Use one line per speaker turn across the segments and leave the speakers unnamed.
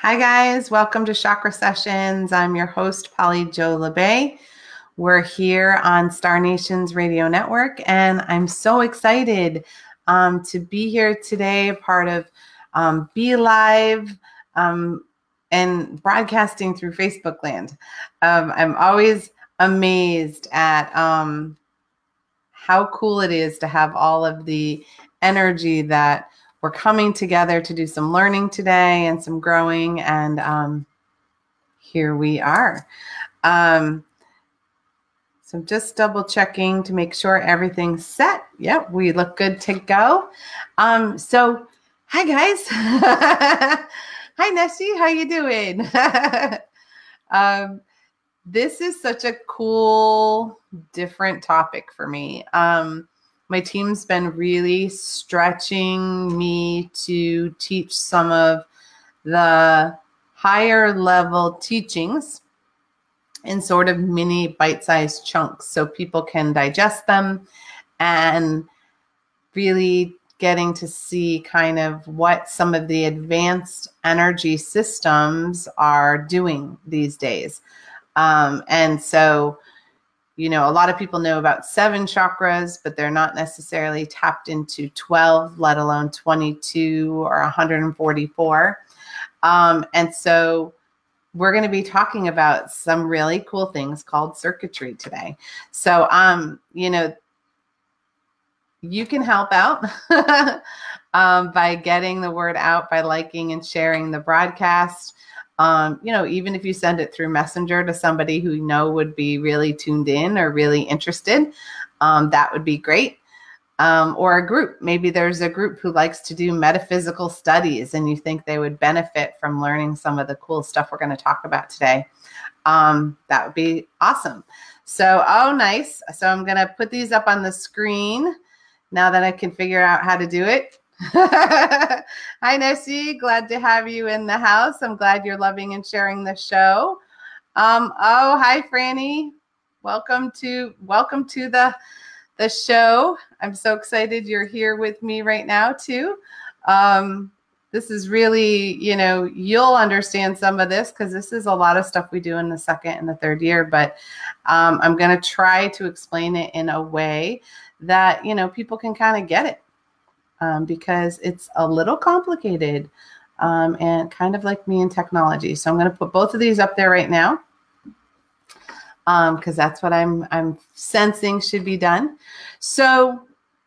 Hi guys, welcome to Chakra Sessions. I'm your host, Polly Jo Labbé. We're here on Star Nations Radio Network, and I'm so excited to be here today, part of Be Live and broadcasting through Facebook land. I'm always amazed at how cool it is to have all of the energy that we're coming together to do some learning today and some growing, and here we are. So I'm just double checking to make sure everything's set. Yep, we look good to go. So hi guys. Hi Nessie, how you doing? This is such a cool, different topic for me. My team's been really stretching me to teach some of the higher level teachings in sort of mini bite-sized chunks so people can digest them, and really getting to see kind of what some of the advanced energy systems are doing these days. And so, you know, a lot of people know about 7 chakras, but they're not necessarily tapped into 12, let alone 22 or 144. And so we're going to be talking about some really cool things called circuitry today. So, you know, you can help out by getting the word out, by liking and sharing the broadcast. You know, even if you send it through Messenger to somebody who you know would be really tuned in or really interested, that would be great. Or a group. Maybe there's a group who likes to do metaphysical studies and you think they would benefit from learning some of the cool stuff we're going to talk about today. That would be awesome. So, oh, nice. So I'm going to put these up on the screen now that I can figure out how to do it. Hi Nessie, glad to have you in the house. I'm glad you're loving and sharing the show. Oh, hi Franny. Welcome to the show. I'm so excited you're here with me right now too. This is really, you know, you'll understand some of this because this is a lot of stuff we do in the 2nd and the 3rd year, but I'm going to try to explain it in a way that, you know, people can kind of get it. Because it's a little complicated and kind of like me in technology. So I'm going to put both of these up there right now because that's what I'm sensing should be done. So,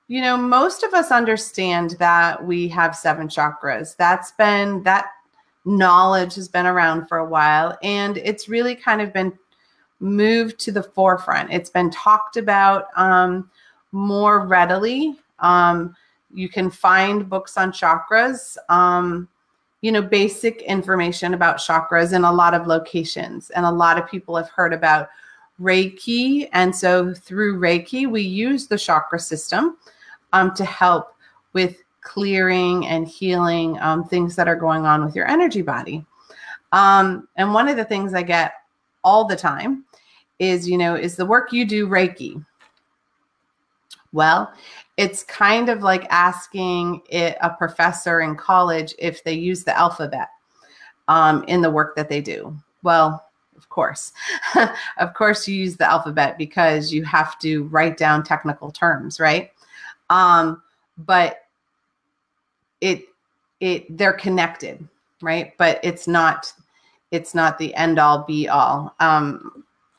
you know, most of us understand that we have 7 chakras. That knowledge has been around for a while, and it's really kind of been moved to the forefront. It's been talked about more readily. You can find books on chakras, you know, basic information about chakras in a lot of locations. And a lot of people have heard about Reiki. And so through Reiki, we use the chakra system to help with clearing and healing things that are going on with your energy body. And one of the things I get all the time is, you know, is the work you do Reiki? Well, it's kind of like asking a professor in college if they use the alphabet in the work that they do. Well, of course. Of course you use the alphabet because you have to write down technical terms, right? But they're connected, right? But it's not the end all be all.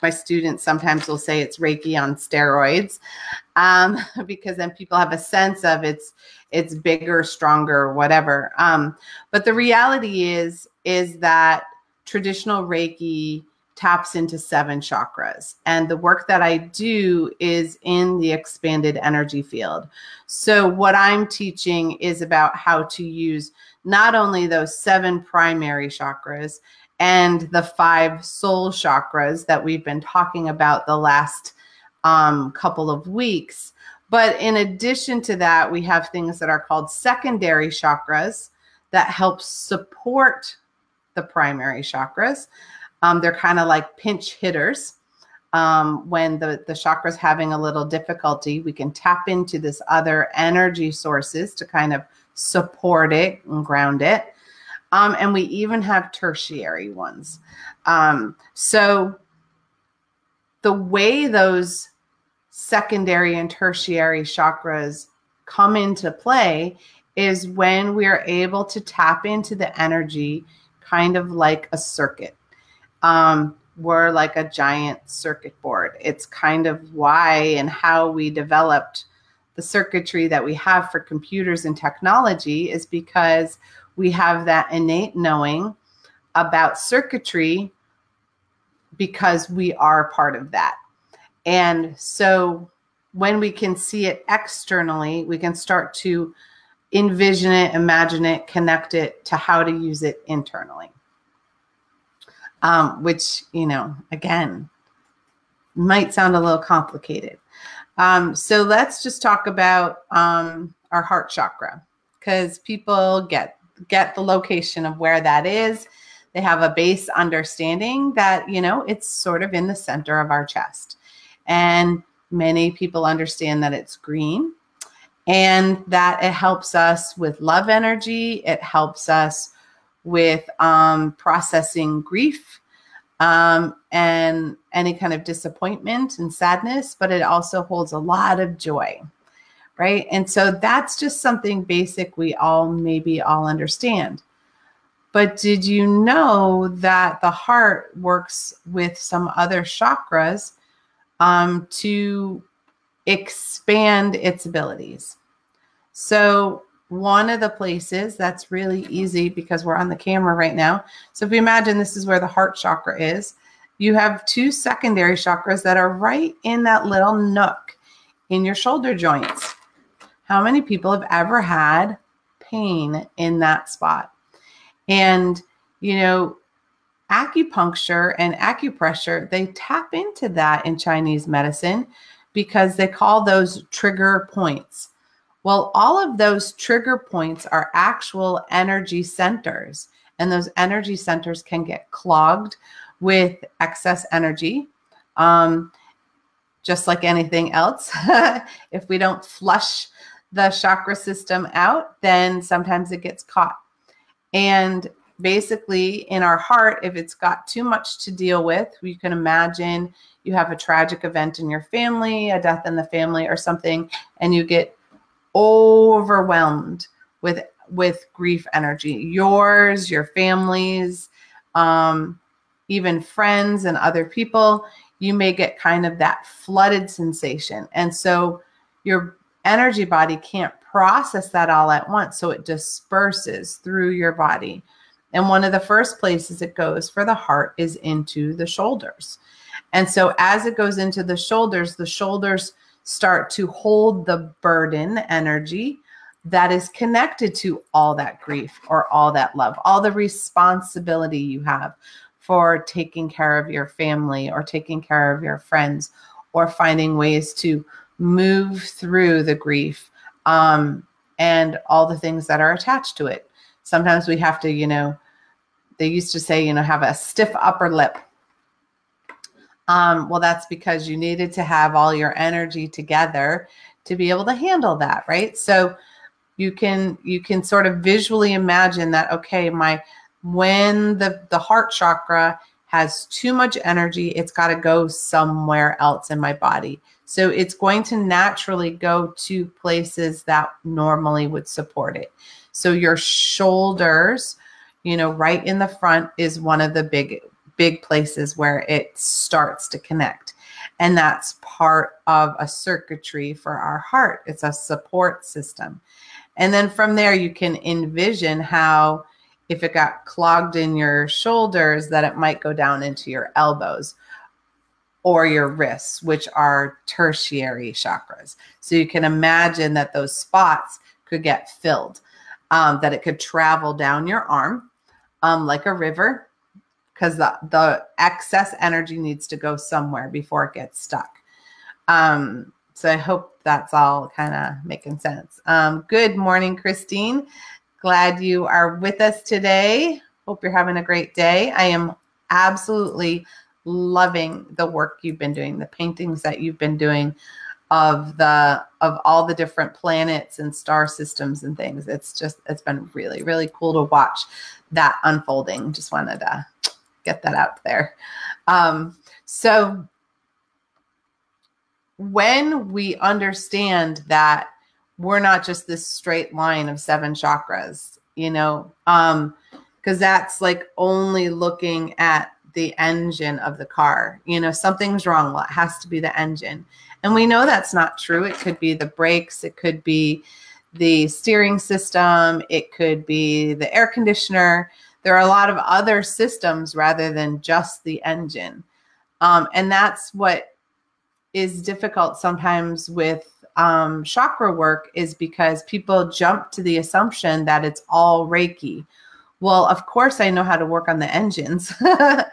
My students sometimes will say it's Reiki on steroids because then people have a sense of it's bigger, stronger, whatever. But the reality is that traditional Reiki taps into 7 chakras. And the work that I do is in the expanded energy field. So what I'm teaching is about how to use not only those 7 primary chakras and the 5 soul chakras that we've been talking about the last couple of weeks. But in addition to that, we have things that are called secondary chakras that help support the primary chakras. They're kind of like pinch hitters. When the chakra's having a little difficulty, we can tap into this other energy sources to kind of support it and ground it. And we even have tertiary ones. So the way those secondary and tertiary chakras come into play is when we are able to tap into the energy kind of like a circuit. We're like a giant circuit board. It's kind of why and how we developed the circuitry that we have for computers and technology, is because we have that innate knowing about circuitry because we are part of that. And so when we can see it externally, we can start to envision it, imagine it, connect it to how to use it internally. Which, you know, again, might sound a little complicated. So let's just talk about our heart chakra, because people get the location of where that is. They have a base understanding that, you know, it's sort of in the center of our chest. And many people understand that it's green and that it helps us with love energy. It helps us with processing grief and any kind of disappointment and sadness, but it also holds a lot of joy, right? And so that's just something basic we maybe all understand. But did you know that the heart works with some other chakras to expand its abilities? So one of the places that's really easy, because we're on the camera right now. So if you imagine this is where the heart chakra is, you have two secondary chakras that are right in that little nook in your shoulder joints. How many people have ever had pain in that spot? And, you know, acupuncture and acupressure, they tap into that in Chinese medicine because they call those trigger points. Well, all of those trigger points are actual energy centers, and those energy centers can get clogged with excess energy, just like anything else. If we don't flush the chakra system out, then sometimes it gets caught. And basically in our heart, if it's got too much to deal with, you can imagine you have a tragic event in your family, a death in the family or something, and you get overwhelmed with grief energy, yours, your family's, even friends and other people. You may get kind of that flooded sensation. And so your energy body can't process that all at once. So it disperses through your body. And one of the first places it goes for the heart is into the shoulders. And so as it goes into the shoulders start to hold the burden energy that is connected to all that grief or all that love, all the responsibility you have for taking care of your family or taking care of your friends or finding ways to move through the grief and all the things that are attached to it. Sometimes we have to, you know, they used to say, you know, have a stiff upper lip. Well, that's because you needed to have all your energy together to be able to handle that, right? So you can sort of visually imagine that, okay, when the heart chakra has too much energy, it's got to go somewhere else in my body. So it's going to naturally go to places that normally would support it. So your shoulders, you know, right in the front is one of the big places where it starts to connect. And that's part of a circuitry for our heart. It's a support system. And then from there, you can envision how if it got clogged in your shoulders, that it might go down into your elbows or your wrists, which are tertiary chakras. So you can imagine that those spots could get filled, that it could travel down your arm like a river, because the excess energy needs to go somewhere before it gets stuck. So I hope that's all kind of making sense. Good morning, Christine. Glad you are with us today. Hope you're having a great day. I am absolutely loving the work you've been doing, the paintings that you've been doing. of all the different planets and star systems and things. It's been really, really cool to watch that unfolding. Just wanted to get that out there. So when we understand that we're not just this straight line of 7 chakras, you know, because that's like only looking at the engine of the car. You know, something's wrong. Well, it has to be the engine. And we know that's not true. It could be the brakes. It could be the steering system. It could be the air conditioner. There are a lot of other systems rather than just the engine. And that's what is difficult sometimes with chakra work, is because people jump to the assumption that it's all Reiki. Well, of course, I know how to work on the engines, but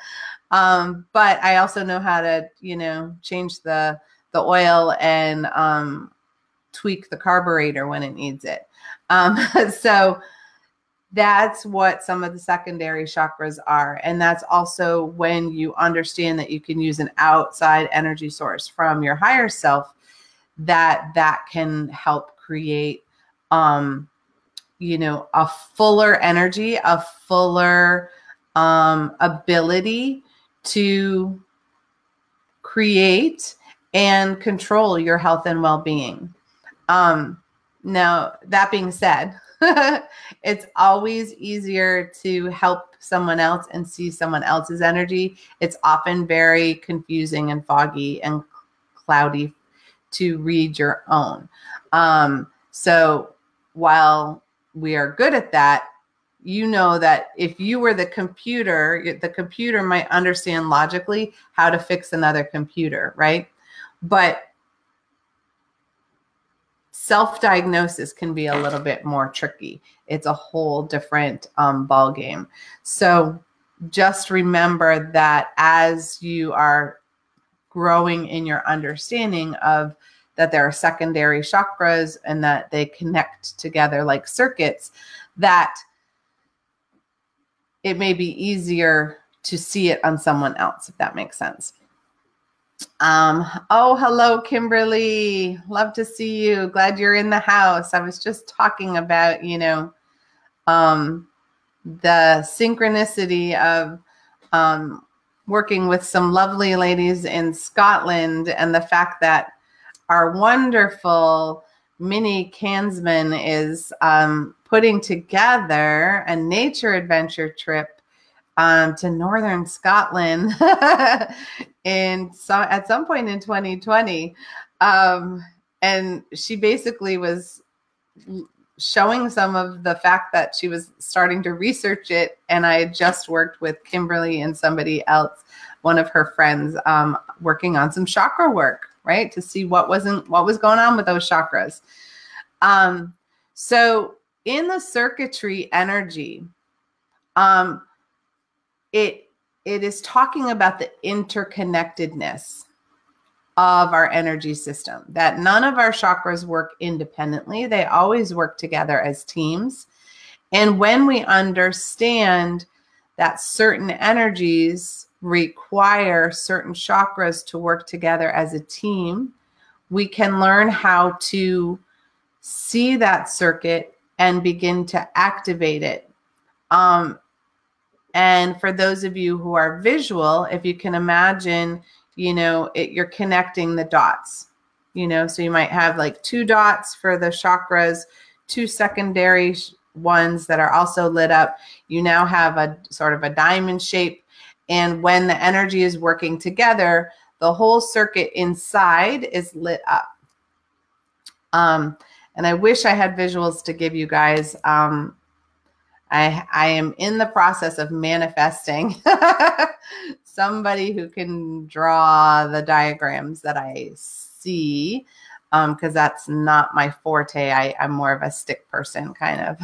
I also know how to, you know, change the oil and tweak the carburetor when it needs it. So that's what some of the secondary chakras are. And that's also when you understand that you can use an outside energy source from your higher self, that can help create, you know, a fuller energy, a fuller ability to create and control your health and well-being. Now, that being said, it's always easier to help someone else and see someone else's energy. It's often very confusing and foggy and cloudy to read your own. So while we are good at that, you know that if you were the computer might understand logically how to fix another computer, right? But self-diagnosis can be a little bit more tricky. It's a whole different ball game. So just remember that as you are growing in your understanding of that there are secondary chakras and that they connect together like circuits, that it may be easier to see it on someone else, if that makes sense. Oh, hello, Kimberly. Love to see you. Glad you're in the house. I was just talking about, you know, the synchronicity of working with some lovely ladies in Scotland, and the fact that our wonderful Minnie Kansman is putting together a nature adventure trip to northern Scotland at some point in 2020. And she basically was showing some of the fact that she was starting to research it. And I had just worked with Kimberly and somebody else, one of her friends, working on some chakra work, right? To see what was going on with those chakras. So in the circuitry energy, it is talking about the interconnectedness of our energy system, that none of our chakras work independently. They always work together as teams. And when we understand that certain energies require certain chakras to work together as a team, we can learn how to see that circuit and begin to activate it. And for those of you who are visual, if you can imagine, you know, you're connecting the dots, you know, so you might have like 2 dots for the chakras, 2 secondary ones that are also lit up. You now have a sort of a diamond shape. And when the energy is working together, the whole circuit inside is lit up. And I wish I had visuals to give you guys. I am in the process of manifesting somebody who can draw the diagrams that I see, because that's not my forte. I'm more of a stick person, kind of.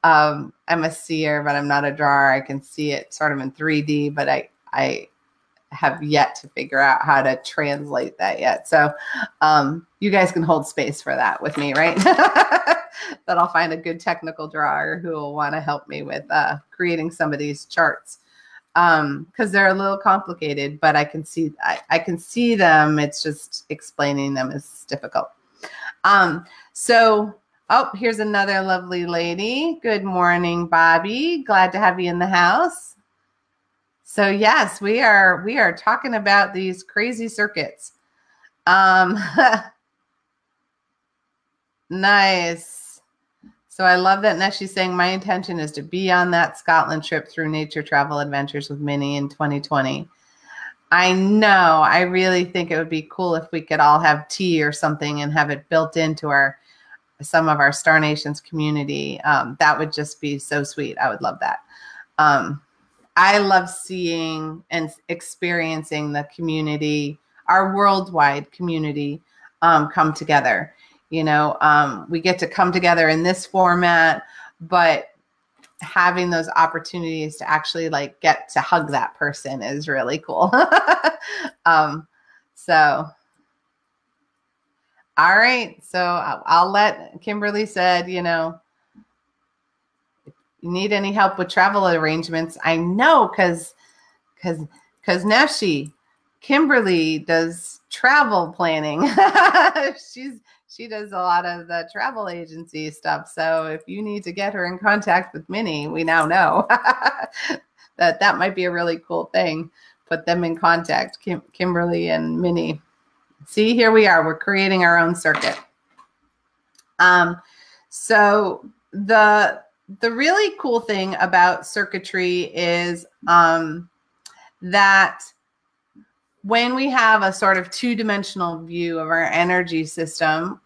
I'm a seer, but I'm not a drawer. I can see it sort of in 3D, but I have yet to figure out how to translate that yet. So you guys can hold space for that with me, right? That I'll find a good technical drawer who will want to help me with creating some of these charts. because they're a little complicated, but I can see them. It's just explaining them is difficult. So, oh, here's another lovely lady. Good morning, Bobby. Glad to have you in the house. So yes, we are talking about these crazy circuits. Nice. So I love that Neshi's saying my intention is to be on that Scotland trip through nature travel adventures with Minnie in 2020. I know. I really think it would be cool if we could all have tea or something and have it built into some of our Star Nations community. That would just be so sweet. I would love that. I love seeing and experiencing the community, our worldwide community, come together. You know, we get to come together in this format, but having those opportunities to actually like get to hug that person is really cool. So, all right. So I'll let Kimberly said, you know, you need any help with travel arrangements? I know, because Neshi, Kimberly does travel planning. She does a lot of the travel agency stuff. So if you need to get her in contact with Minnie, we now know that might be a really cool thing. Put them in contact, Kimberly and Minnie. See, here we are. We're creating our own circuit. So the really cool thing about circuitry is that when we have a sort of two-dimensional view of our energy system,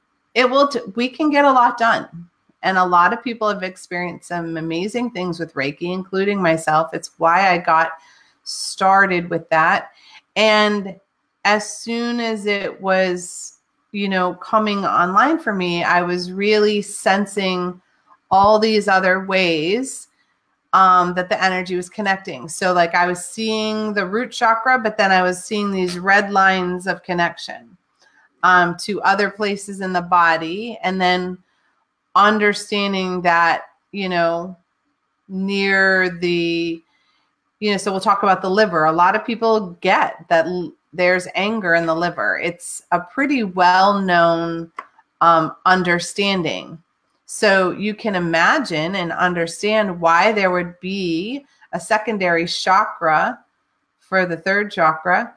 we can get a lot done. And a lot of people have experienced some amazing things with Reiki, including myself. It's why I got started with that. And as soon as it was, you know, coming online for me, I was really sensing all these other ways that the energy was connecting. So like I was seeing the root chakra, but then I was seeing these red lines of connection to other places in the body. And then understanding that, you know, near the, you know, so we'll talk about the liver. A lot of people get that there's anger in the liver. It's a pretty well-known understanding. So you can imagine and understand why there would be a secondary chakra for the third chakra.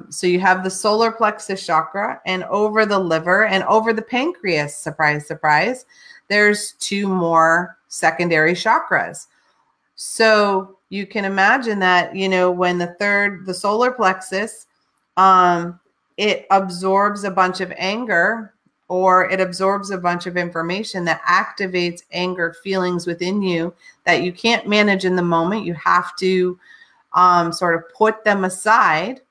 So you have the solar plexus chakra, and over the liver and over the pancreas, surprise, surprise, there's two more secondary chakras. So you can imagine that, you know, when the solar plexus, it absorbs a bunch of anger, or it absorbs a bunch of information that activates anger feelings within you that you can't manage in the moment. You have to sort of put them aside.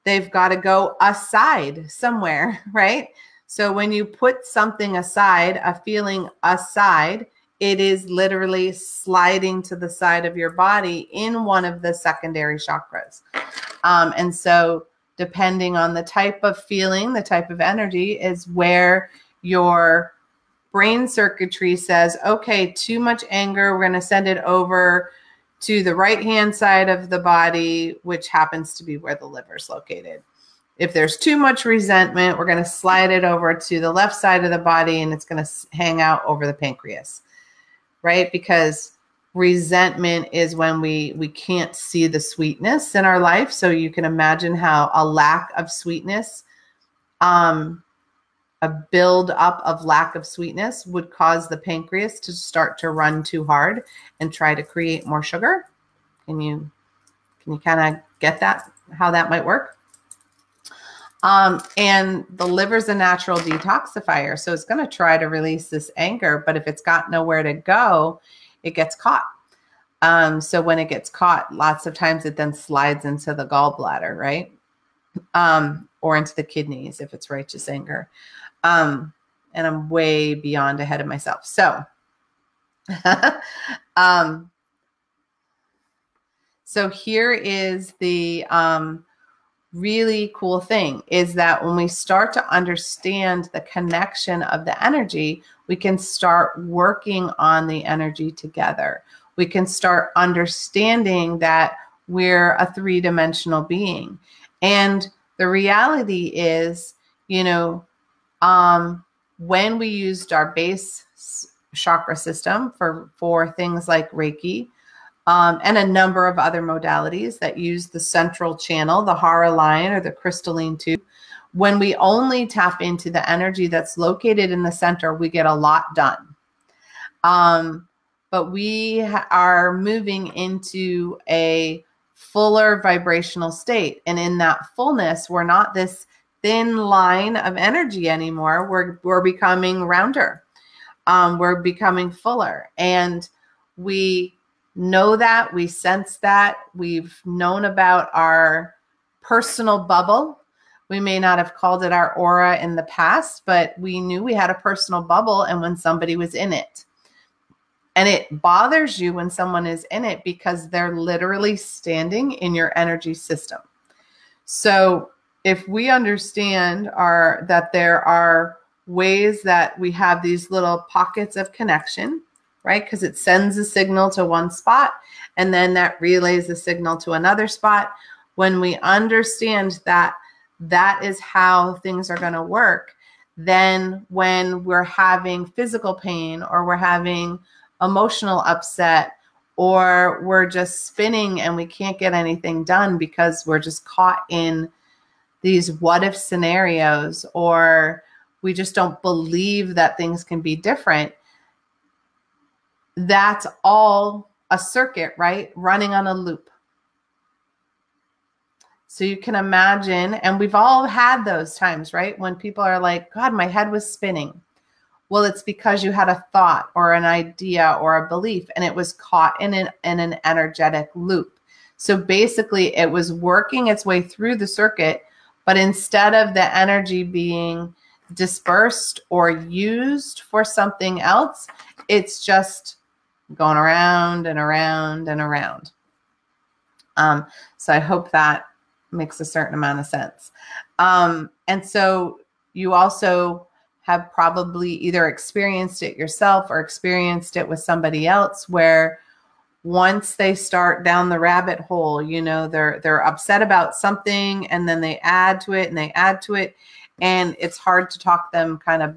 They've got to go aside somewhere, right? So when you put something aside, a feeling aside, it is literally sliding to the side of your body in one of the secondary chakras. And so depending on the type of feeling, the type of energy is where your brain circuitry says, okay, too much anger, we're going to send it over to the right-hand side of the body, which happens to be where the liver is located. If there's too much resentment, we're going to slide it over to the left side of the body, and it's going to hang out over the pancreas, right? Because resentment is when we can't see the sweetness in our life. So you can imagine how a lack of sweetness, a build up of lack of sweetness would cause the pancreas to start to run too hard and try to create more sugar. Can you kind of get that, how that might work? And the liver is a natural detoxifier. So it's going to try to release this anger, but if it's got nowhere to go, it gets caught. So when it gets caught, lots of times it then slides into the gallbladder, right? Or into the kidneys if it's righteous anger. And I'm way beyond ahead of myself. So, so here is the really cool thing is that when we start to understand the connection of the energy, we can start working on the energy together. We can start understanding that we're a three-dimensional being. And the reality is, you know, when we used our base chakra system for things like Reiki, and a number of other modalities that use the central channel, the Hara line or the crystalline tube, when we only tap into the energy that's located in the center, we get a lot done. But we are moving into a fuller vibrational state. And in that fullness, we're not this thin line of energy anymore. We're becoming rounder. We're becoming fuller. And we know that, we sense that, we've known about our personal bubble. We may not have called it our aura in the past, but we knew we had a personal bubble and when somebody was in it. And it bothers you when someone is in it because they're literally standing in your energy system. So if we understand that there are ways that we have these little pockets of connection, right? Because it sends a signal to one spot and then that relays the signal to another spot. When we understand that that is how things are going to work, then when we're having physical pain or we're having emotional upset or we're just spinning and we can't get anything done because we're just caught in these what if scenarios, or we just don't believe that things can be different, that's all a circuit, right? Running on a loop. So you can imagine, and we've all had those times, right? When people are like, God, my head was spinning. Well, it's because you had a thought or an idea or a belief and it was caught in an energetic loop. So basically it was working its way through the circuit, but instead of the energy being dispersed or used for something else, it's just going around and around and around. So I hope that makes a certain amount of sense. And so you also have probably either experienced it yourself or experienced it with somebody else where once they start down the rabbit hole, you know, they're upset about something and then they add to it and they add to it. And it's hard to talk them kind of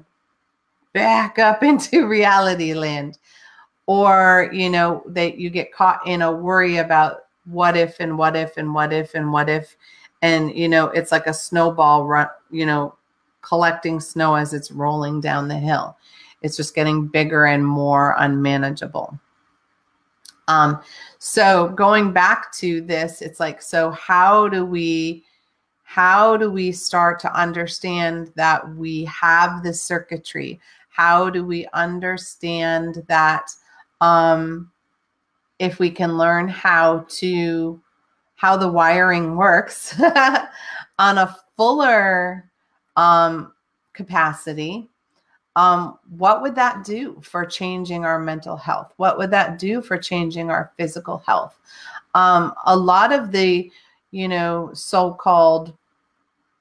back up into reality land. Or, you know, that you get caught in a worry about what if and what if and what if and what if. And, you know, it's like a snowball run, you know, collecting snow as it's rolling down the hill. It's just getting bigger and more unmanageable. So going back to this, it's like, so how do we start to understand that we have this circuitry? How do we understand that if we can learn how the wiring works on a fuller capacity, what would that do for changing our mental health? What would that do for changing our physical health? A lot of the, you know, so-called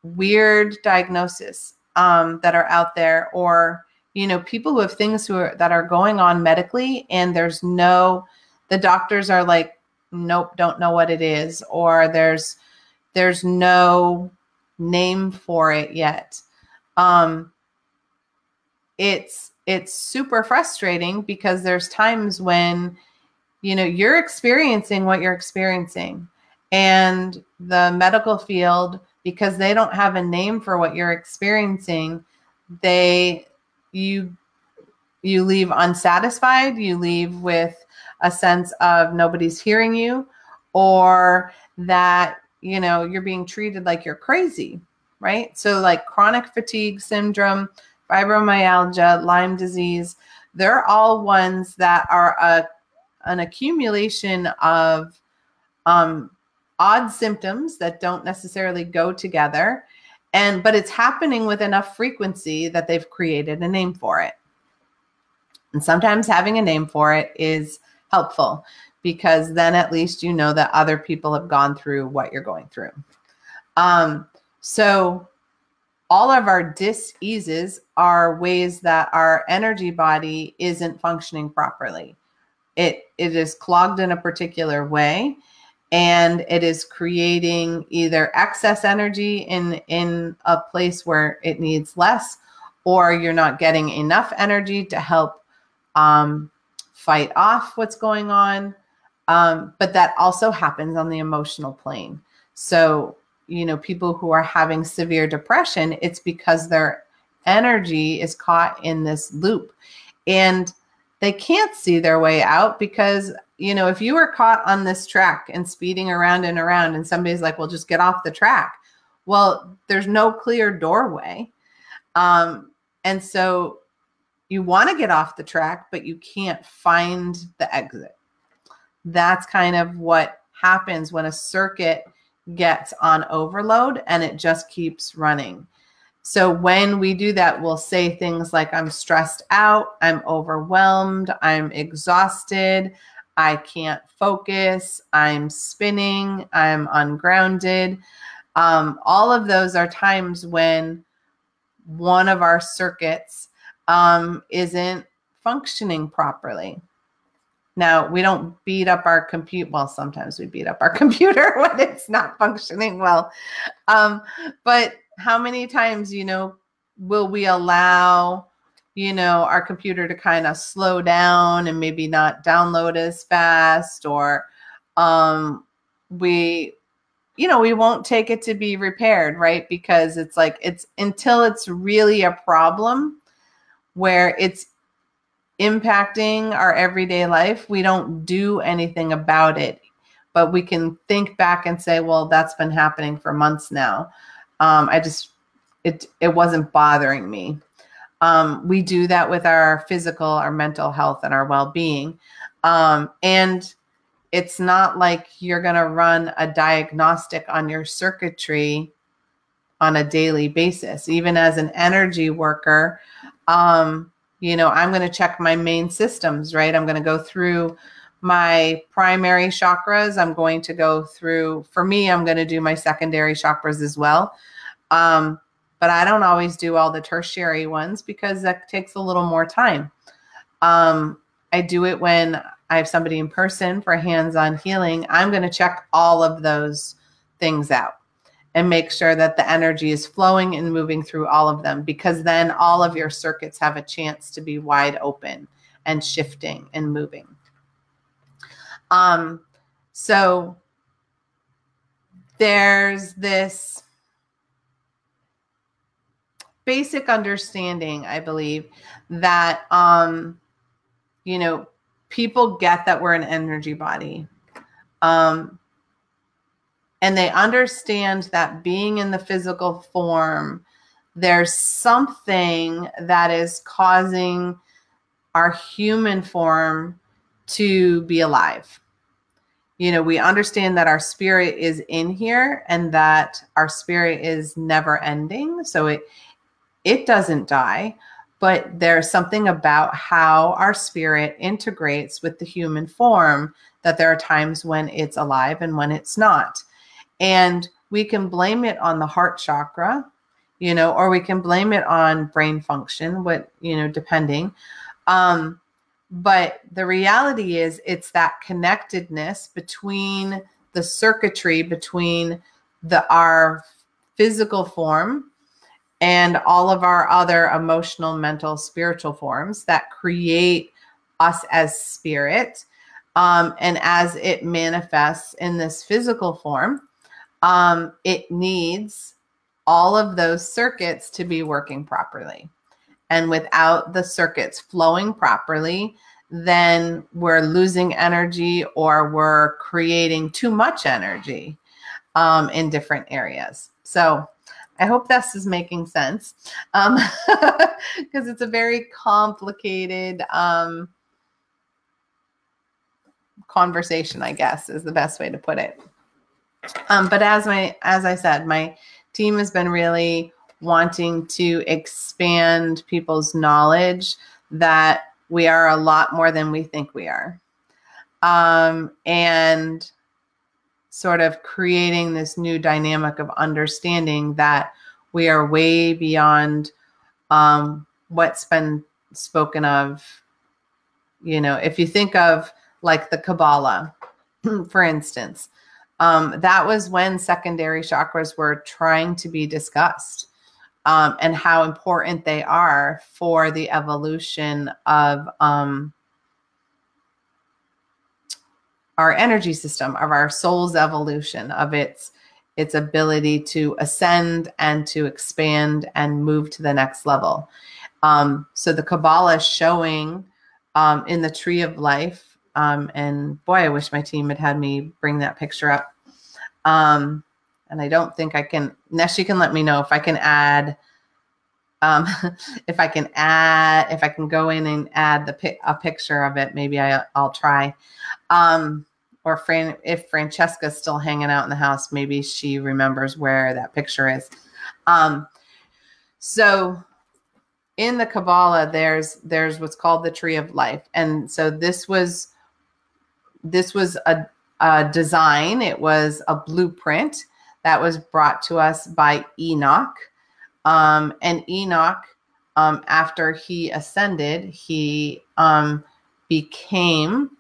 weird diagnosis that are out there, or, you know, people who have things that are going on medically and the doctors are like, nope, don't know what it is, or there's no name for it yet. It's super frustrating because there's times when, you know, you're experiencing what you're experiencing, and the medical field, because they don't have a name for what you're experiencing, you leave unsatisfied, you leave with a sense of nobody's hearing you, or that, you know, you're being treated like you're crazy, right? So like chronic fatigue syndrome, fibromyalgia, Lyme disease, they're all ones that are an accumulation of odd symptoms that don't necessarily go together, but it's happening with enough frequency that they've created a name for it. And sometimes having a name for it is helpful, because then at least you know that other people have gone through what you're going through. So all of our dis-eases are ways that our energy body isn't functioning properly, it is clogged in a particular way, and it is creating either excess energy in a place where it needs less, or you're not getting enough energy to help fight off what's going on. But that also happens on the emotional plane. So, you know, people who are having severe depression, it's because their energy is caught in this loop, and they can't see their way out because, you know, if you were caught on this track and speeding around and around and somebody's like, well, just get off the track. Well, there's no clear doorway. And so you want to get off the track, but you can't find the exit. That's kind of what happens when a circuit gets on overload and it just keeps running. So when we do that, we'll say things like, I'm stressed out, I'm overwhelmed, I'm exhausted, I can't focus, I'm spinning, I'm ungrounded. All of those are times when one of our circuits isn't functioning properly. Now, we don't beat up our computer. Well, sometimes we beat up our computer when it's not functioning well. But how many times, you know, will we allow, you know, our computer to kind of slow down and maybe not download as fast, or we won't take it to be repaired, right? Because it's like, it's until it's really a problem where it's impacting our everyday life, we don't do anything about it. But we can think back and say, well, that's been happening for months now. It wasn't bothering me. We do that with our physical, our mental health, and our well-being. And it's not like you're going to run a diagnostic on your circuitry on a daily basis. Even as an energy worker, you know, I'm going to check my main systems, right? I'm going to go through my primary chakras. I'm going to go through, for me, I'm going to do my secondary chakras as well. But I don't always do all the tertiary ones because that takes a little more time. I do it when I have somebody in person for hands-on healing. I'm going to check all of those things out and make sure that the energy is flowing and moving through all of them, because then all of your circuits have a chance to be wide open and shifting and moving. So there's this basic understanding, I believe, that, you know, people get that we're an energy body. And they understand that being in the physical form, there's something that is causing our human form to be alive. You know, we understand that our spirit is in here and that our spirit is never ending. So it doesn't die, but there's something about how our spirit integrates with the human form that there are times when it's alive and when it's not. And we can blame it on the heart chakra, you know, or we can blame it on brain function, depending. But the reality is it's that connectedness between the circuitry, between our physical form and all of our other emotional, mental, spiritual forms that create us as spirit. And as it manifests in this physical form, it needs all of those circuits to be working properly. And without the circuits flowing properly, then we're losing energy or we're creating too much energy in different areas. So I hope this is making sense, because it's a very complicated conversation, I guess, is the best way to put it. But as I said, my team has been really wanting to expand people's knowledge that we are a lot more than we think we are. And sort of creating this new dynamic of understanding that we are way beyond what's been spoken of. You know, if you think of like the Kabbalah, for instance. That was when secondary chakras were trying to be discussed, and how important they are for the evolution of our energy system, of our soul's evolution, of its ability to ascend and to expand and move to the next level. So the Kabbalah is showing in the Tree of Life, and boy, I wish my team had me bring that picture up. And I don't think I can. Nesh, can let me know if I can add. If I can go in and add a picture of it, maybe I'll try. Or if Francesca's still hanging out in the house, maybe she remembers where that picture is. So in the Kabbalah, there's what's called the Tree of Life. And so this was a design. It was a blueprint that was brought to us by Enoch. And Enoch, after he ascended, he became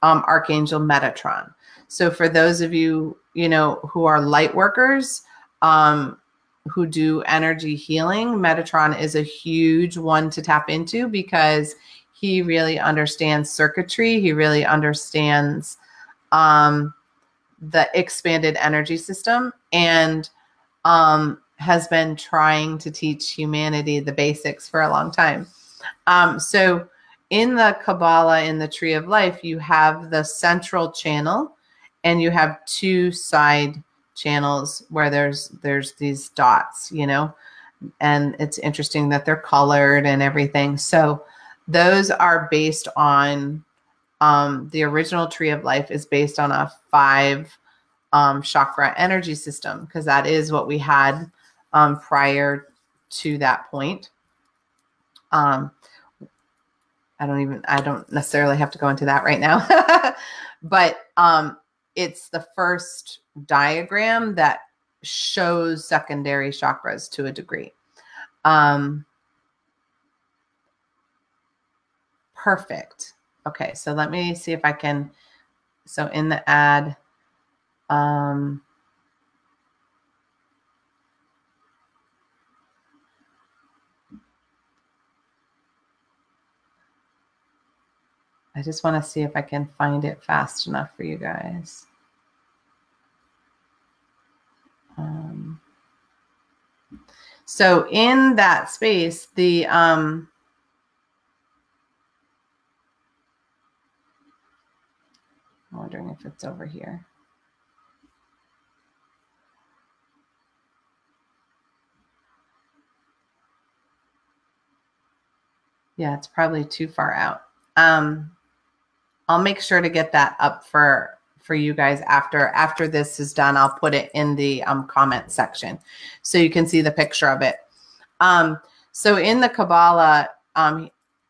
Archangel Metatron. So for those of you, who are light workers, who do energy healing, Metatron is a huge one to tap into, because he really understands circuitry. He really understands the expanded energy system, and has been trying to teach humanity the basics for a long time. So in the Kabbalah, in the Tree of Life, you have the central channel, and you have two side channels where there's these dots, and it's interesting that they're colored and everything. So those are based on, the original Tree of Life is based on a 5 chakra energy system, because that is what we had prior to that point. I don't necessarily have to go into that right now, but it's the first diagram that shows secondary chakras to a degree. Perfect. Okay, so let me see if I can, so in the ad, I just want to see if I can find it fast enough for you guys. So in that space, I'm wondering if it's over here. Yeah, it's probably too far out. I'll make sure to get that up for you guys after this is done. I'll put it in the comment section so you can see the picture of it. So in the Kabbalah,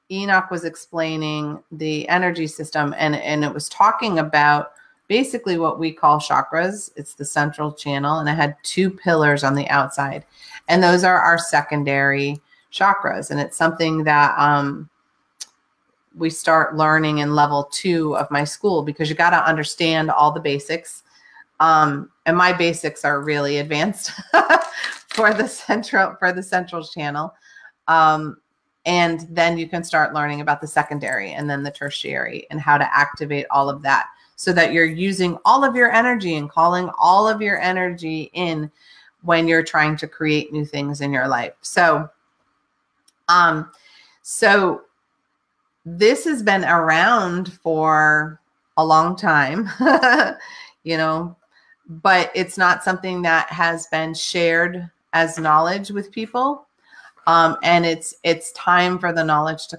Enoch was explaining the energy system, and it was talking about basically what we call chakras. It's the central channel, and it had 2 pillars on the outside, and those are our secondary chakras. And it's something that we start learning in level 2 of my school, because you got to understand all the basics. And my basics are really advanced for the central channel. And then you can start learning about the secondary and then the tertiary, and how to activate all of that, so that you're using all of your energy and calling all of your energy in when you're trying to create new things in your life. So, so this has been around for a long time, but it's not something that has been shared as knowledge with people. And it's time for the knowledge to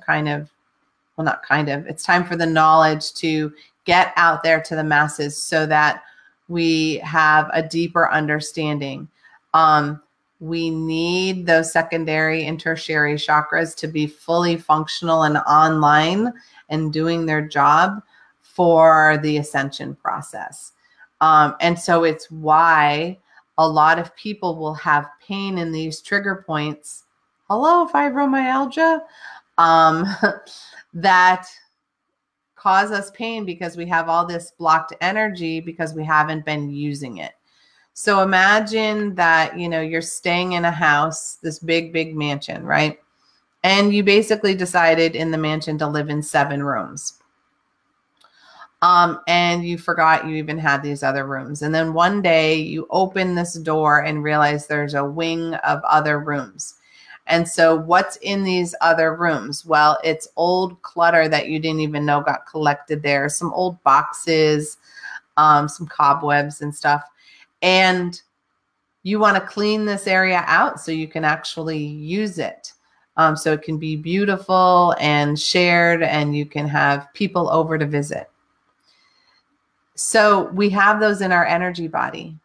it's time for the knowledge to get out there to the masses, so that we have a deeper understanding. We need those secondary and tertiary chakras to be fully functional and online and doing their job for the ascension process. And so it's why a lot of people will have pain in these trigger points. Hello, fibromyalgia, that cause us pain because we have all this blocked energy because we haven't been using it. So imagine that, you know, you're staying in a house, this big, big mansion, right? And you basically decided in the mansion to live in 7 rooms. And you forgot you even had these other rooms. And then one day you open this door and realize there's a wing of other rooms. And so what's in these other rooms? Well, it's old clutter that you didn't even know got collected there. Some old boxes, some cobwebs and stuff. And you want to clean this area out so you can actually use it. So it can be beautiful and shared, and you can have people over to visit. So we have those in our energy body.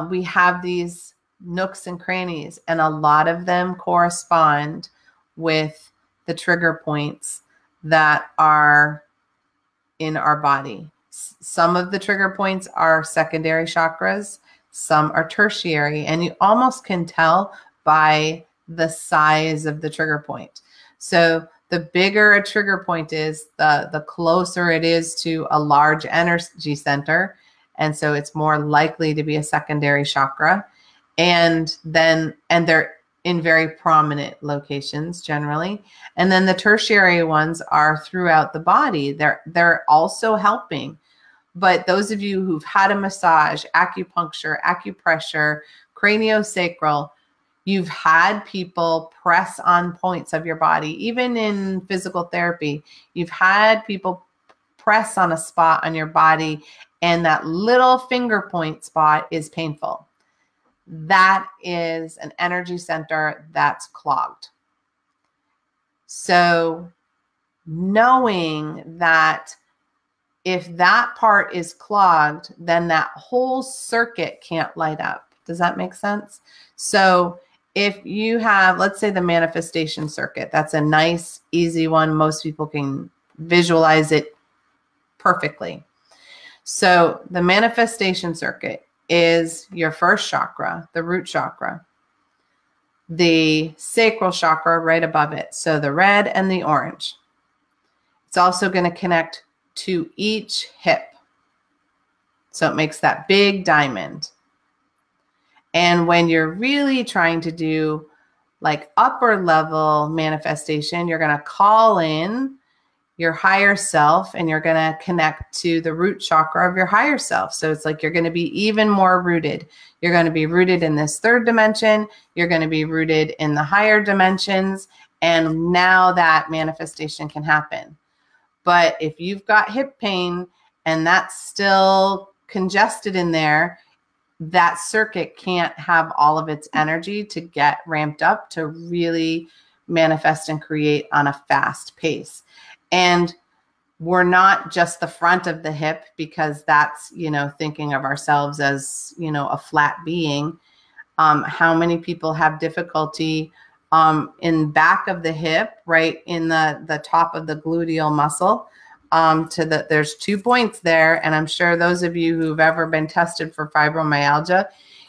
We have these nooks and crannies, and a lot of them correspond with the trigger points that are in our body. Some of the trigger points are secondary chakras, some are tertiary, and you almost can tell by the size of the trigger point. So the bigger a trigger point is, the closer it is to a large energy center. And so it's more likely to be a secondary chakra. And they're in very prominent locations generally. And then the tertiary ones are throughout the body. They're also helping. But those of you who've had a massage, acupuncture, acupressure, craniosacral, you've had people press on points of your body. Even in physical therapy, you've had people press on a spot on your body, and that little finger point spot is painful. That is an energy center that's clogged. So knowing that if that part is clogged, then that whole circuit can't light up. Does that make sense? So if you have, let's say, the manifestation circuit, that's a nice, easy one. Most people can visualize it perfectly. So the manifestation circuit is your first chakra, the root chakra, the sacral chakra right above it. So the red and the orange. It's also going to connect to each hip. So it makes that big diamond. And when you're really trying to do like upper level manifestation, you're going to call in your higher self, and you're going to connect to the root chakra of your higher self. So it's like you're going to be even more rooted. You're going to be rooted in this 3rd dimension. You're going to be rooted in the higher dimensions. And now that manifestation can happen. But if you've got hip pain and that's still congested in there, that circuit can't have all of its energy to get ramped up to really manifest and create on a fast pace. And we're not just the front of the hip, because that's, you know, thinking of ourselves as, you know, a flat being. How many people have difficulty in back of the hip, right in the top of the gluteal muscle? There's 2 points there. And I'm sure those of you who've ever been tested for fibromyalgia,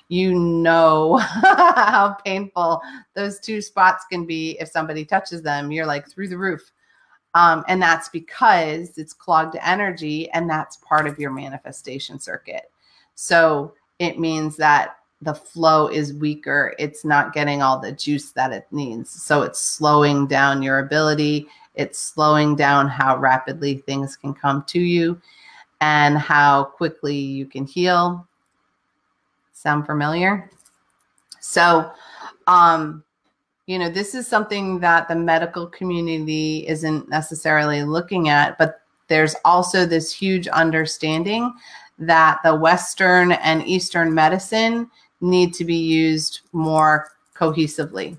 you know how painful those 2 spots can be. If somebody touches them, you're like through the roof. And that's because it's clogged energy, and that's part of your manifestation circuit. So it means that the flow is weaker. It's not getting all the juice that it needs. So it's slowing down your ability. It's slowing down how rapidly things can come to you and how quickly you can heal. Sound familiar? So, you know, this is something that the medical community isn't necessarily looking at, but there's also this huge understanding that the Western and Eastern medicine need to be used more cohesively.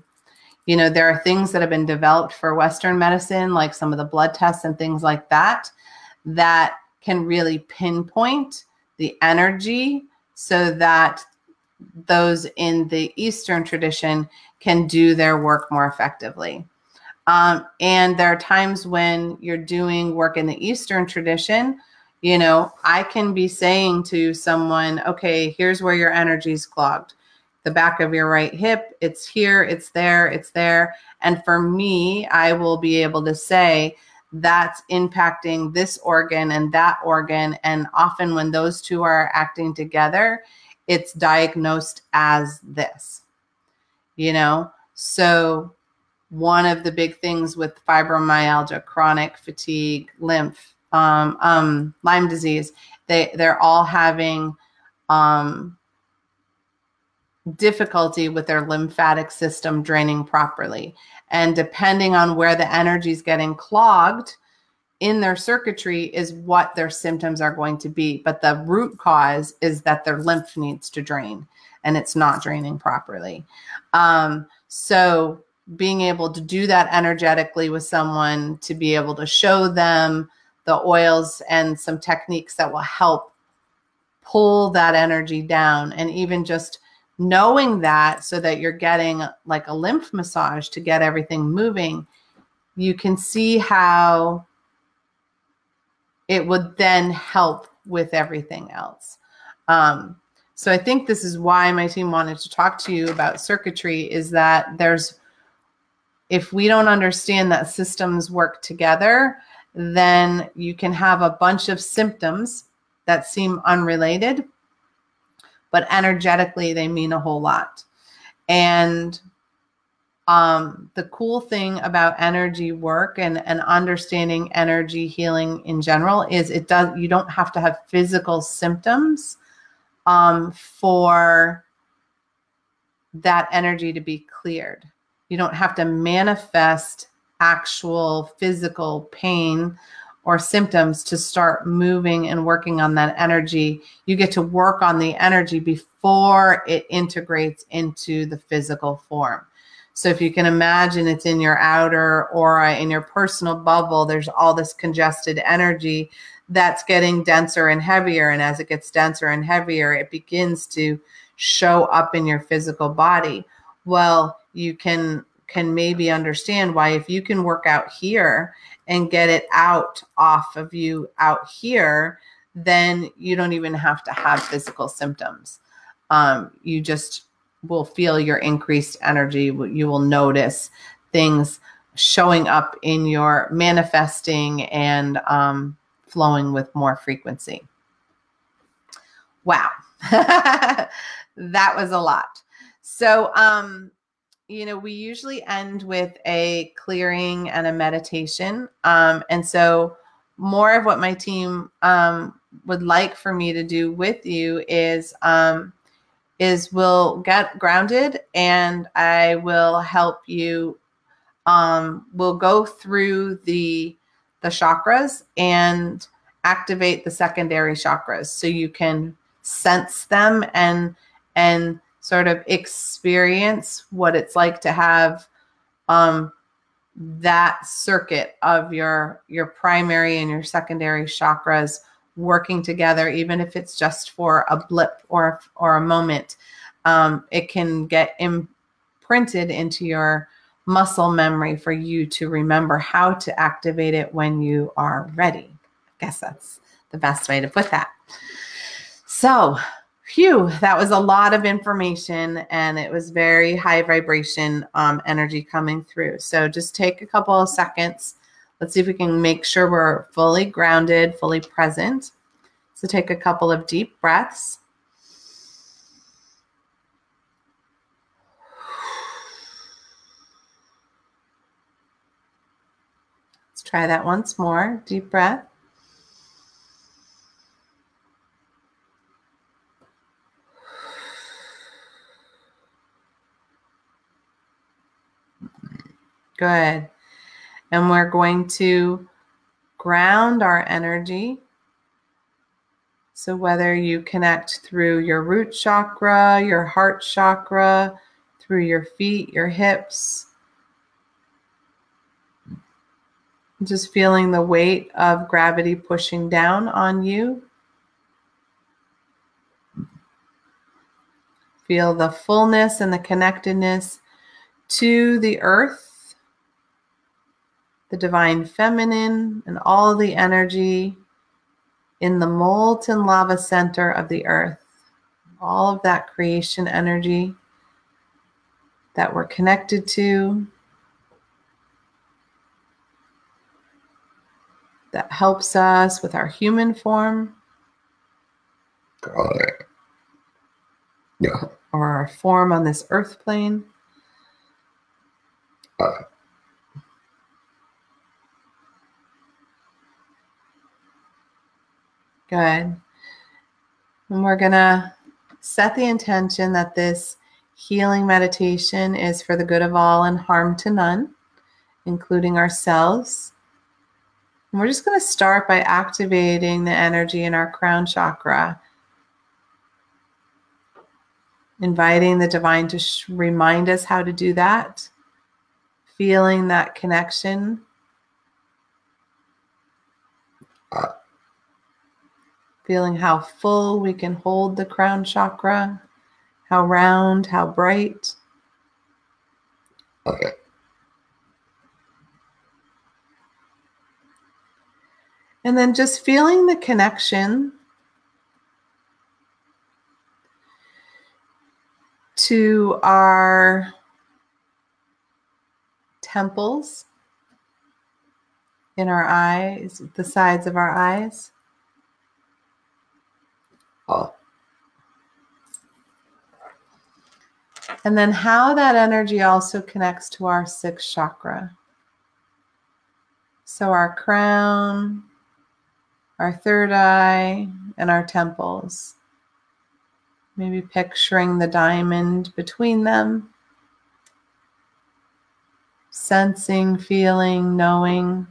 You know, there are things that have been developed for Western medicine, like some of the blood tests and things like that, that can really pinpoint the energy so that those in the Eastern tradition can do their work more effectively. And there are times when you're doing work in the Eastern tradition, you know, I can be saying to someone, okay, here's where your energy is clogged. The back of your right hip, it's here, it's there, it's there. And for me, I will be able to say that's impacting this organ and that organ. And often when those two are acting together, it's diagnosed as this, you know? So one of the big things with fibromyalgia, chronic fatigue, lymph, Lyme disease, they're all having difficulty with their lymphatic system draining properly. And depending on where the energy is getting clogged in their circuitry is what their symptoms are going to be. But the root cause is that their lymph needs to drain and it's not draining properly. So being able to do that energetically with someone, to be able to show them the oils and some techniques that will help pull that energy down, and even just knowing that, so that you're getting like a lymph massage to get everything moving, you can see how it would then help with everything else. So I think this is why my team wanted to talk to you about circuitry, is that if we don't understand that systems work together, then you can have a bunch of symptoms that seem unrelated, but energetically they mean a whole lot. And the cool thing about energy work and understanding energy healing in general is you don't have to have physical symptoms for that energy to be cleared. You don't have to manifest actual physical pain or symptoms to start moving and working on that energy. You get to work on the energy before it integrates into the physical form. So if you can imagine, it's in your outer aura, in your personal bubble, there's all this congested energy that's getting denser and heavier. And as it gets denser and heavier, it begins to show up in your physical body. Well, you can maybe understand why, if you can work out here and get it out off of you out here, then you don't even have to have physical symptoms. You just will feel your increased energy. You will notice things showing up in your manifesting and flowing with more frequency. Wow. That was a lot. So, we usually end with a clearing and a meditation. And so more of what my team would like for me to do with you is we'll get grounded, and I will help you. We'll go through the chakras and activate the secondary chakras so you can sense them and sort of experience what it's like to have that circuit of your primary and your secondary chakras working together, even if it's just for a blip or a moment. It can get imprinted into your muscle memory for you to remember how to activate it when you are ready. I guess that's the best way to put that. So, phew, that was a lot of information, and it was very high vibration energy coming through. So just take a couple of seconds. Let's see if we can make sure we're fully grounded, fully present. So take a couple of deep breaths. Let's try that once more. Deep breath. Good. And we're going to ground our energy. So whether you connect through your root chakra, your heart chakra, through your feet, your hips, just feeling the weight of gravity pushing down on you. Feel the fullness and the connectedness to the earth, the divine feminine, and all the energy in the molten lava center of the earth. All of that creation energy that we're connected to. that helps us with our human form.
Yeah.
Or our form on this earth plane. Good. And we're going to set the intention that this healing meditation is for the good of all and harm to none, including ourselves. And we're just going to start by activating the energy in our crown chakra, inviting the divine to remind us how to do that, feeling that connection. Feeling how full we can hold the crown chakra, how round, how bright.
Okay.
And then just feeling the connection to our temples in our eyes, the sides of our eyes. And then how that energy also connects to our sixth chakra. So our crown, our third eye, and our temples. Maybe picturing the diamond between them. Sensing, feeling, knowing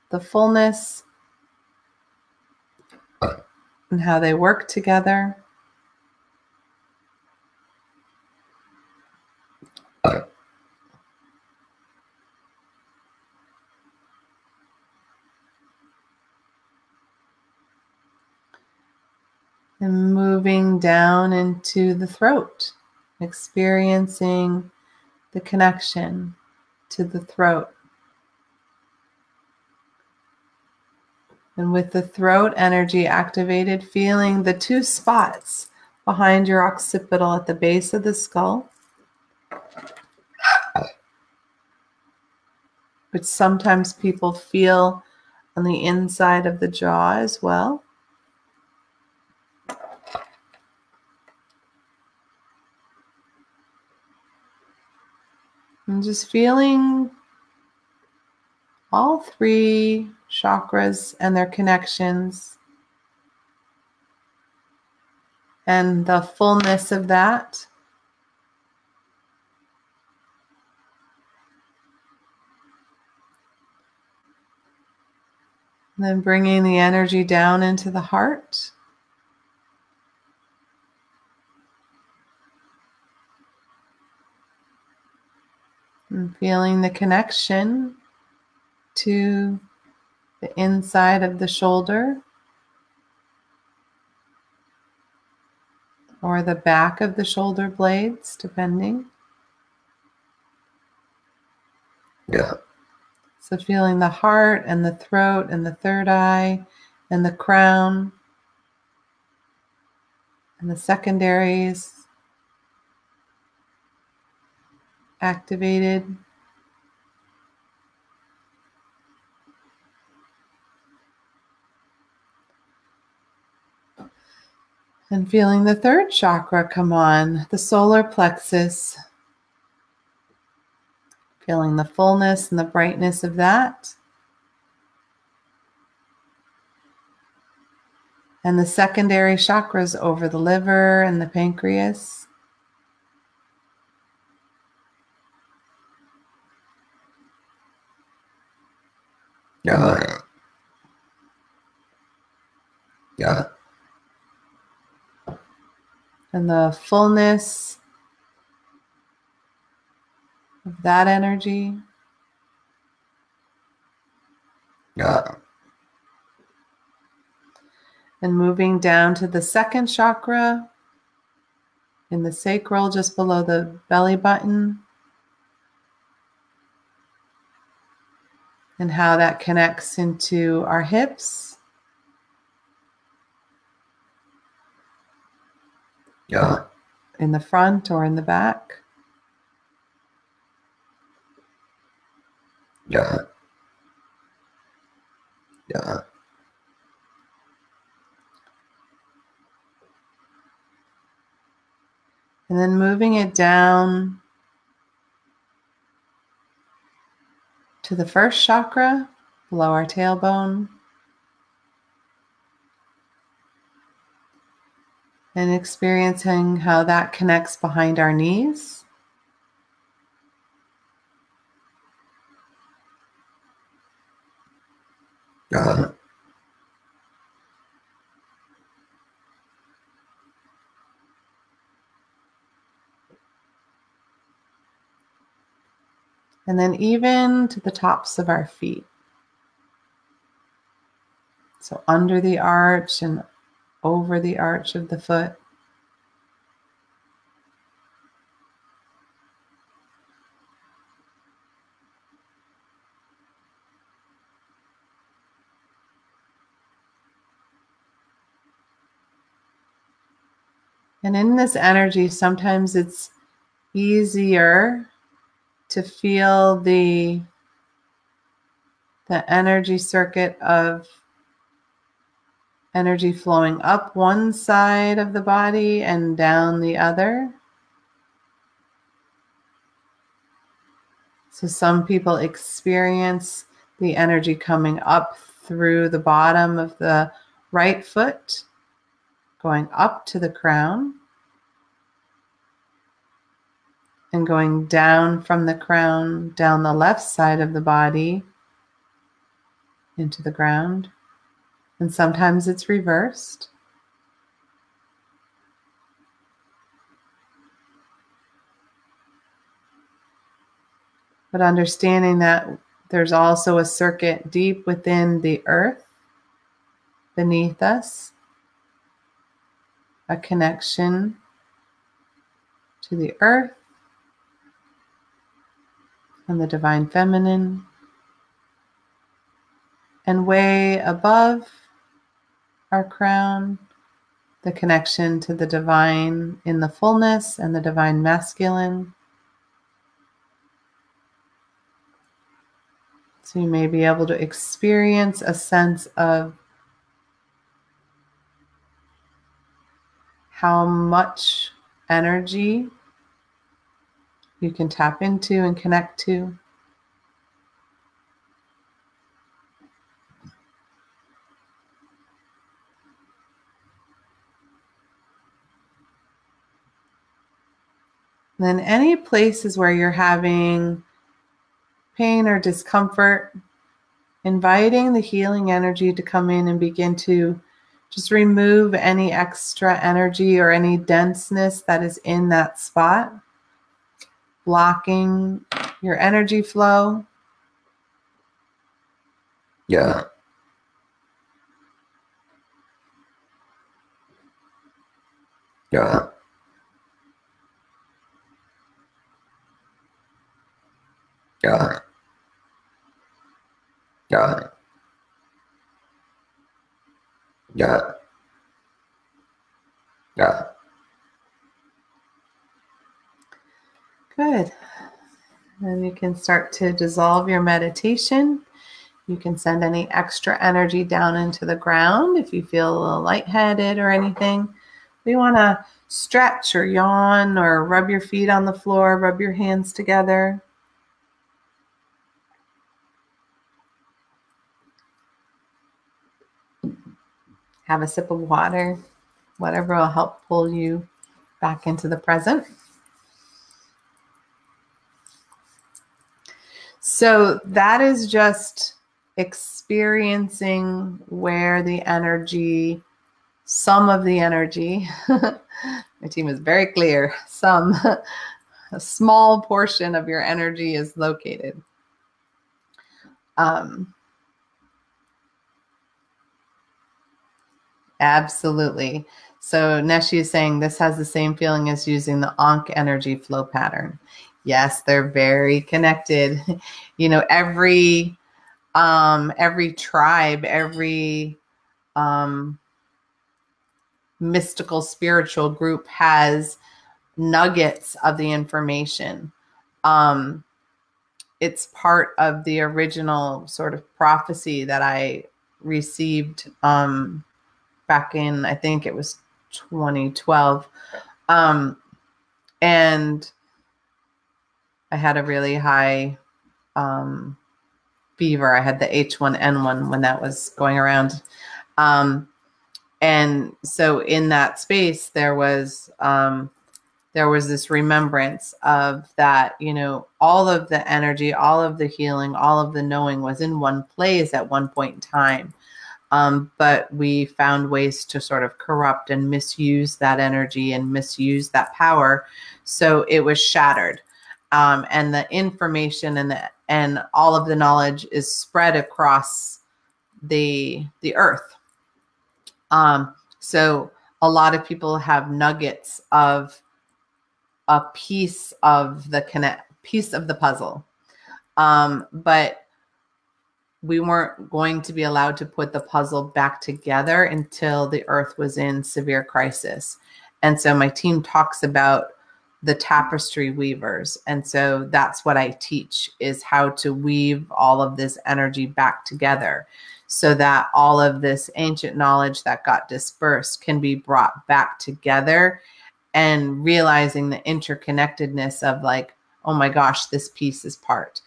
the fullness and how they work together. And moving down into the throat, experiencing the connection to the throat. And with the throat energy activated, feeling the two spots behind your occipital at the base of the skull, which sometimes people feel on the inside of the jaw as well. And just feeling all three chakras and their connections and the fullness of that. And then bringing the energy down into the heart. And feeling the connection to the inside of the shoulder or the back of the shoulder blades, depending.
Yeah.
So feeling the heart and the throat and the third eye and the crown and the secondaries activated. And feeling the third chakra come on, the solar plexus. Feeling the fullness and the brightness of that. And the secondary chakras over the liver and the pancreas.
Yeah. Yeah.
And the fullness of that energy.
Yeah.
And moving down to the second chakra in the sacral, just below the belly button. And how that connects into our hips.
Yeah.
In the front or in the back.
Yeah. yeah,
And then moving it down to the first chakra, below our tailbone. And experiencing how that connects behind our knees.
yeah,
And then even to the tops of our feet. So under the arch and over the arch of the foot. And in this energy, sometimes it's easier to feel the energy circuit of energy flowing up one side of the body and down the other. So some people experience the energy coming up through the bottom of the right foot, going up to the crown, and going down from the crown, down the left side of the body into the ground. And sometimes it's reversed. But understanding that there's also a circuit deep within the earth, beneath us, a connection to the earth and the divine feminine, and way above our crown, the connection to the divine in the fullness and the divine masculine. So you may be able to experience a sense of how much energy you can tap into and connect to. Then any places where you're having pain or discomfort, inviting the healing energy to come in and begin to just remove any extra energy or any denseness that is in that spot, blocking your energy flow.
yeah, yeah, yeah, yeah, yeah, yeah,
Good. Then you can start to dissolve your meditation. You can send any extra energy down into the ground if you feel a little lightheaded or anything. If you want to stretch or yawn or rub your feet on the floor, rub your hands together. Have a sip of water, whatever will help pull you back into the present. So that is just experiencing where the energy, some of the energy, my team is very clear, a small portion of your energy is located. Absolutely. So Neshi is saying this has the same feeling as using the Ankh energy flow pattern. Yes, they're very connected. You know, every tribe, every mystical spiritual group has nuggets of the information. It's part of the original sort of prophecy that I received back in, I think it was 2012. And I had a really high fever. I had the H1N1 when that was going around. And so in that space, there was this remembrance of that, you know, all of the energy, all of the healing, all of the knowing was in one place at one point in time. But we found ways to sort of corrupt and misuse that energy and misuse that power. So it was shattered. And the information and all of the knowledge is spread across the earth. So a lot of people have nuggets of a piece of the puzzle. But we weren't going to be allowed to put the puzzle back together until the earth was in severe crisis. And so my team talks about the tapestry weavers. And so that's what I teach, is how to weave all of this energy back together so that all of this ancient knowledge that got dispersed can be brought back together, and realizing the interconnectedness of like, oh my gosh, this piece is part.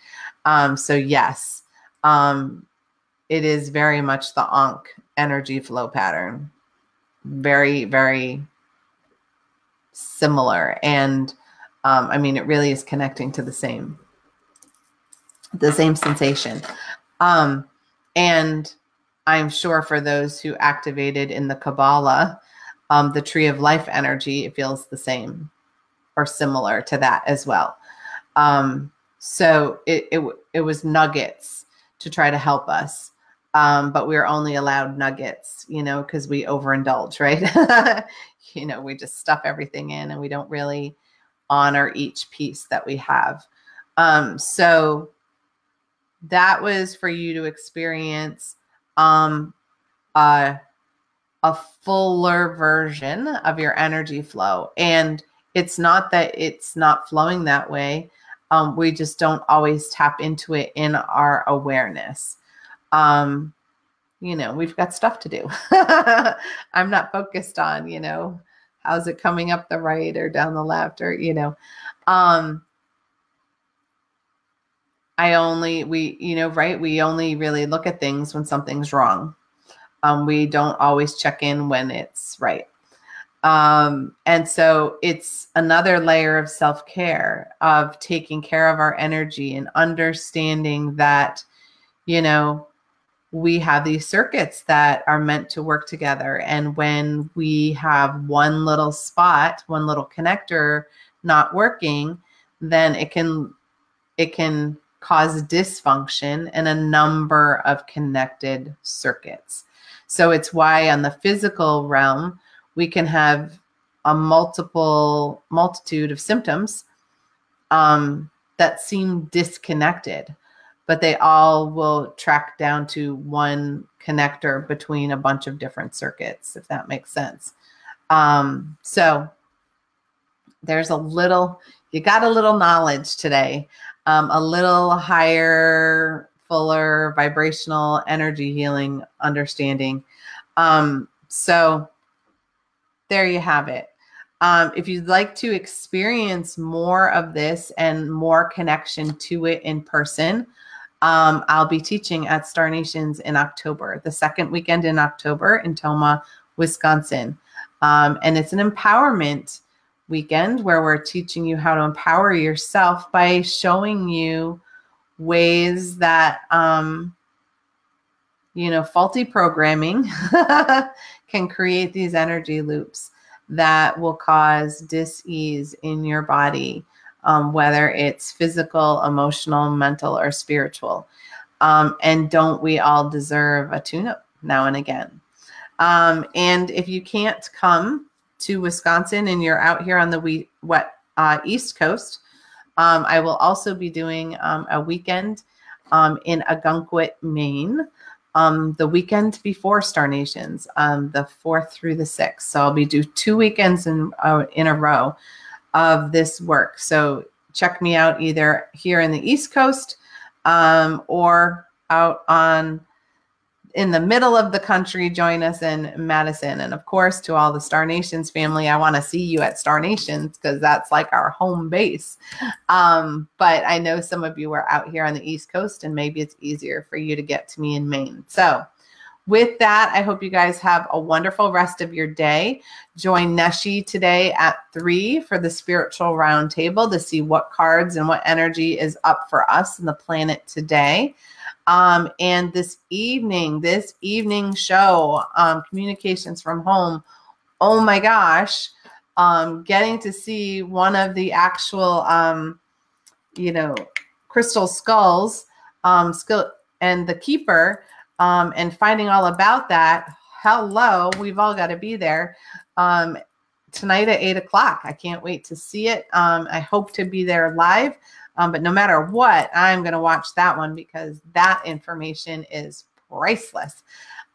So yes, it is very much the Ankh energy flow pattern. Very, very similar. And I mean, it really is connecting to the same sensation. And I'm sure for those who activated in the Kabbalah, the tree of life energy, it feels the same or similar to that as well. So it was nuggets to try to help us. But we were only allowed nuggets, you know, because we overindulge, right? You know, we just stuff everything in and we don't really honor each piece that we have. So that was for you to experience a fuller version of your energy flow. And it's not that it's not flowing that way. We just don't always tap into it in our awareness. You know, we've got stuff to do. I'm not focused on, you know, how's it coming up the right or down the left, or, you know, we only really look at things when something's wrong. We don't always check in when it's right. And so it's another layer of self-care, of taking care of our energy and understanding that, you know, we have these circuits that are meant to work together. And when we have one little spot, one little connector not working, then it can cause dysfunction in a number of connected circuits. So it's why on the physical realm, we can have a multitude of symptoms that seem disconnected, but they all will track down to one connector between a bunch of different circuits, if that makes sense. So there's you got a little knowledge today, a little higher, fuller vibrational energy healing understanding. So there you have it. If you'd like to experience more of this and more connection to it in person, I'll be teaching at Star Nations in October, the second weekend in October in Toma, Wisconsin. And it's an empowerment weekend where we're teaching you how to empower yourself by showing you ways that, you know, faulty programming can create these energy loops that will cause dis-ease in your body, whether it's physical, emotional, mental, or spiritual. And don't we all deserve a tune-up now and again? And if you can't come to Wisconsin and you're out here on the East Coast, I will also be doing a weekend in Algonquin, Maine, the weekend before Star Nations, the 4th through the 6th. So I'll be doing 2 weekends in a row of this work. So check me out either here in the East Coast or out on in the middle of the country, join us in Madison. And of course, to all the Star Nations family, I want to see you at Star Nations because that's like our home base. But I know some of you are out here on the East Coast, and maybe it's easier for you to get to me in Maine. So with that, I hope you guys have a wonderful rest of your day. Join Neshi today at 3 for the spiritual roundtable to see what cards and what energy is up for us and the planet today. And this evening show, Communications from Home, oh my gosh, getting to see one of the actual, crystal skulls, and the keeper, and finding all about that. Hello, we've all got to be there tonight at 8 o'clock. I can't wait to see it. I hope to be there live. But no matter what, I'm going to watch that one because that information is priceless.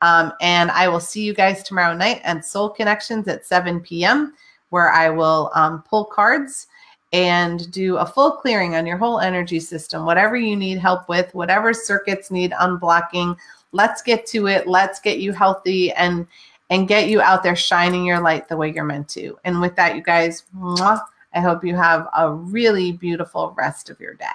And I will see you guys tomorrow night at Soul Connections at 7 p.m. where I will pull cards and do a full clearing on your whole energy system. Whatever you need help with, whatever circuits need unblocking, let's get to it. Let's get you healthy and get you out there shining your light the way you're meant to. And with that, you guys, mwah, I hope you have a really beautiful rest of your day.